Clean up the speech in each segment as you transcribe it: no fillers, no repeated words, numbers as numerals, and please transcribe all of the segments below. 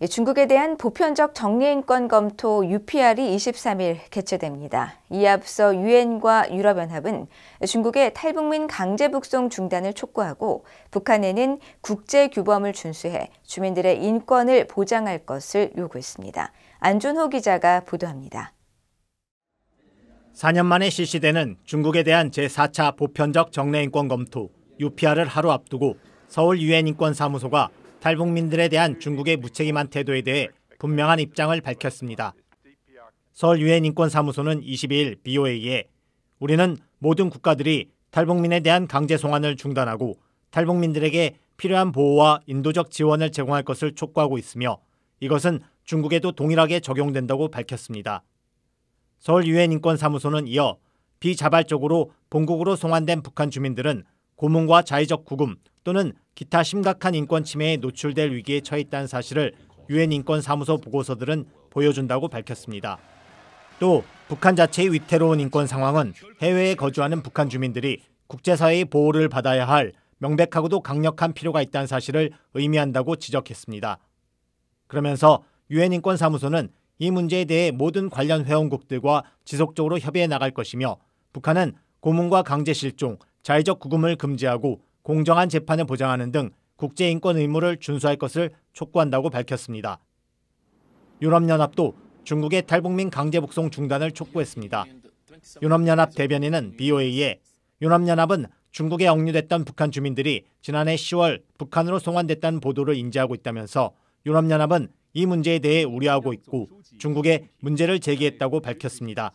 중국에 대한 보편적 정례인권 검토 UPR이 23일 개최됩니다. 이에 앞서 유엔과 유럽연합은 중국의 탈북민 강제 북송 중단을 촉구하고 북한에는 국제규범을 준수해 주민들의 인권을 보장할 것을 요구했습니다. 안준호 기자가 보도합니다. 4년 만에 실시되는 중국에 대한 제4차 보편적 정례인권 검토 UPR을 하루 앞두고 서울 유엔 인권사무소가 탈북민들에 대한 중국의 무책임한 태도에 대해 분명한 입장을 밝혔습니다. 서울 유엔 인권사무소는 22일 BOA에 우리는 모든 국가들이 탈북민에 대한 강제 송환을 중단하고 탈북민들에게 필요한 보호와 인도적 지원을 제공할 것을 촉구하고 있으며 이것은 중국에도 동일하게 적용된다고 밝혔습니다. 서울 유엔 인권사무소는 이어 비자발적으로 본국으로 송환된 북한 주민들은 고문과 자의적 구금 또는 기타 심각한 인권 침해에 노출될 위기에 처해 있다는 사실을 유엔 인권사무소 보고서들은 보여준다고 밝혔습니다. 또 북한 자체의 위태로운 인권 상황은 해외에 거주하는 북한 주민들이 국제사회의 보호를 받아야 할 명백하고도 강력한 필요가 있다는 사실을 의미한다고 지적했습니다. 그러면서 유엔 인권사무소는 이 문제에 대해 모든 관련 회원국들과 지속적으로 협의해 나갈 것이며 북한은 고문과 강제 실종, 자의적 구금을 금지하고 공정한 재판을 보장하는 등 국제인권 의무를 준수할 것을 촉구한다고 밝혔습니다. 유럽연합도 중국의 탈북민 강제 북송 중단을 촉구했습니다. 유럽연합 대변인은 BOA에 유럽연합은 중국에 억류됐던 북한 주민들이 지난해 10월 북한으로 송환됐다는 보도를 인지하고 있다면서 유럽연합은 이 문제에 대해 우려하고 있고 중국에 문제를 제기했다고 밝혔습니다.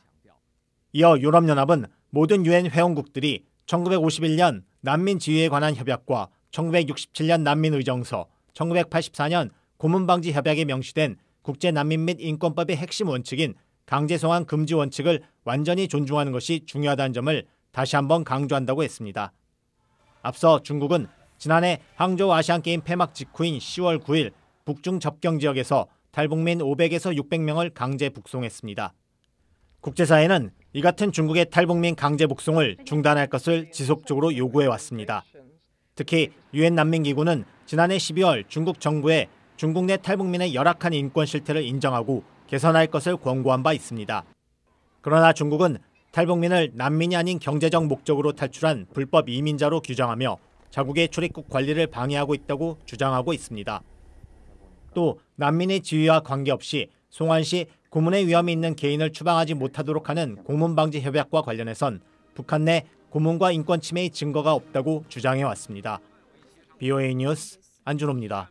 이어 유럽연합은 모든 유엔 회원국들이 1951년 난민 지위에 관한 협약과 1967년 난민의정서, 1984년 고문방지 협약에 명시된 국제난민 및 인권법의 핵심 원칙인 강제송환 금지 원칙을 완전히 존중하는 것이 중요하다는 점을 다시 한번 강조한다고 했습니다. 앞서 중국은 지난해 항저우 아시안게임 폐막 직후인 10월 9일 북중 접경 지역에서 탈북민 500에서 600명을 강제 북송했습니다. 국제사회는 이 같은 중국의 탈북민 강제 북송을 중단할 것을 지속적으로 요구해왔습니다. 특히 유엔 난민기구는 지난해 12월 중국 정부에 중국 내 탈북민의 열악한 인권 실태를 인정하고 개선할 것을 권고한 바 있습니다. 그러나 중국은 탈북민을 난민이 아닌 경제적 목적으로 탈출한 불법 이민자로 규정하며 자국의 출입국 관리를 방해하고 있다고 주장하고 있습니다. 또 난민의 지위와 관계없이 송환 시 고문의 위험이 있는 개인을 추방하지 못하도록 하는 고문방지 협약과 관련해선 북한 내 고문과 인권 침해의 증거가 없다고 주장해왔습니다. BOA 뉴스 안준호입니다.